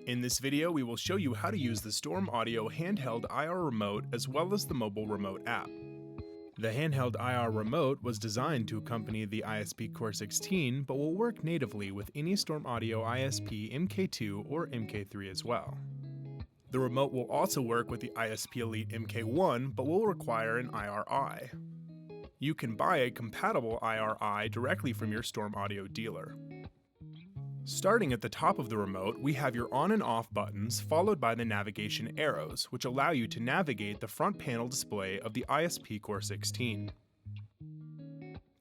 In this video, we will show you how to use the StormAudio handheld IR remote as well as the mobile remote app. The handheld IR remote was designed to accompany the ISP Core 16, but will work natively with any StormAudio ISP MK2 or MK3 as well. The remote will also work with the ISP Elite MK1, but will require an IRI. You can buy a compatible IRI directly from your StormAudio dealer. Starting at the top of the remote, we have your on and off buttons followed by the navigation arrows, which allow you to navigate the front panel display of the ISP Core 16.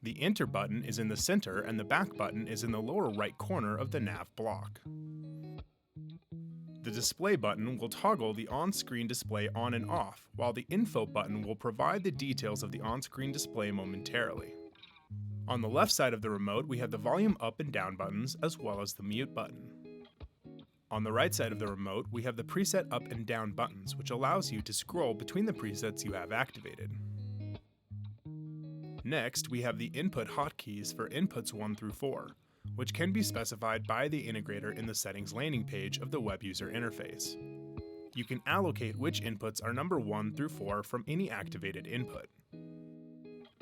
The Enter button is in the center and the Back button is in the lower right corner of the nav block. The Display button will toggle the on-screen display on and off, while the Info button will provide the details of the on-screen display momentarily. On the left side of the remote, we have the volume up and down buttons as well as the mute button. On the right side of the remote, we have the preset up and down buttons, which allows you to scroll between the presets you have activated. Next, we have the input hotkeys for inputs 1 through 4, which can be specified by the integrator in the settings landing page of the web user interface. You can allocate which inputs are number 1 through 4 from any activated input.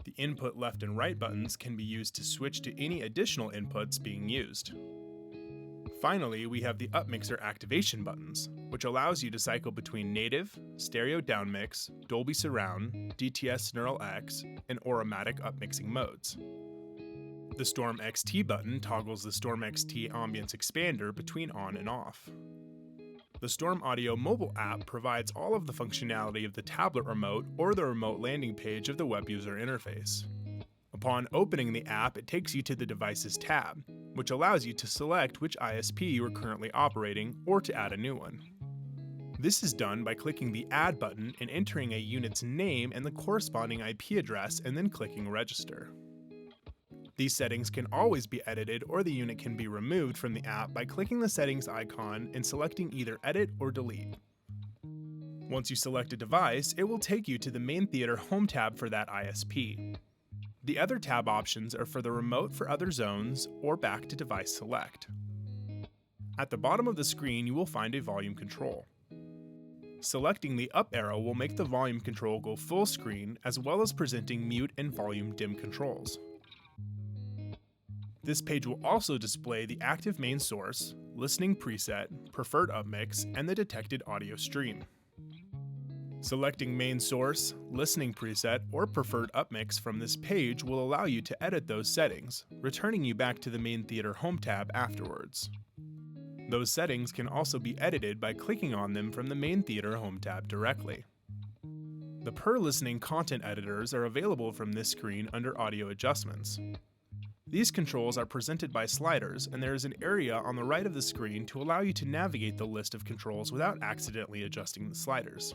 The input left and right buttons can be used to switch to any additional inputs being used. Finally, we have the upmixer activation buttons, which allows you to cycle between native, stereo downmix, Dolby Surround, DTS Neural X, and Auramatic upmixing modes. The Storm XT button toggles the Storm XT ambience expander between on and off. The StormAudio mobile app provides all of the functionality of the tablet remote or the remote landing page of the web user interface. Upon opening the app, it takes you to the Devices tab, which allows you to select which ISP you are currently operating or to add a new one. This is done by clicking the Add button and entering a unit's name and the corresponding IP address and then clicking Register. These settings can always be edited or the unit can be removed from the app by clicking the settings icon and selecting either Edit or Delete. Once you select a device, it will take you to the main theater home tab for that ISP. The other tab options are for the remote for other zones or back to device select. At the bottom of the screen, you will find a volume control. Selecting the up arrow will make the volume control go full screen as well as presenting mute and volume dim controls. This page will also display the active main source, listening preset, preferred upmix, and the detected audio stream. Selecting main source, listening preset, or preferred upmix from this page will allow you to edit those settings, returning you back to the main theater home tab afterwards. Those settings can also be edited by clicking on them from the main theater home tab directly. The per listening content editors are available from this screen under Audio Adjustments. These controls are presented by sliders, and there is an area on the right of the screen to allow you to navigate the list of controls without accidentally adjusting the sliders.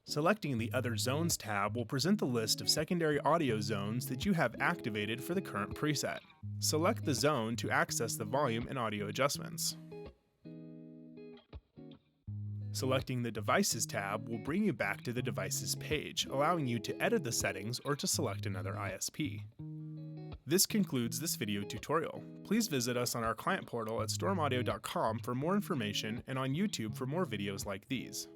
Selecting the Other Zones tab will present the list of secondary audio zones that you have activated for the current preset. Select the zone to access the volume and audio adjustments. Selecting the Devices tab will bring you back to the Devices page, allowing you to edit the settings or to select another ISP. This concludes this video tutorial. Please visit us on our client portal at stormaudio.com for more information and on YouTube for more videos like these.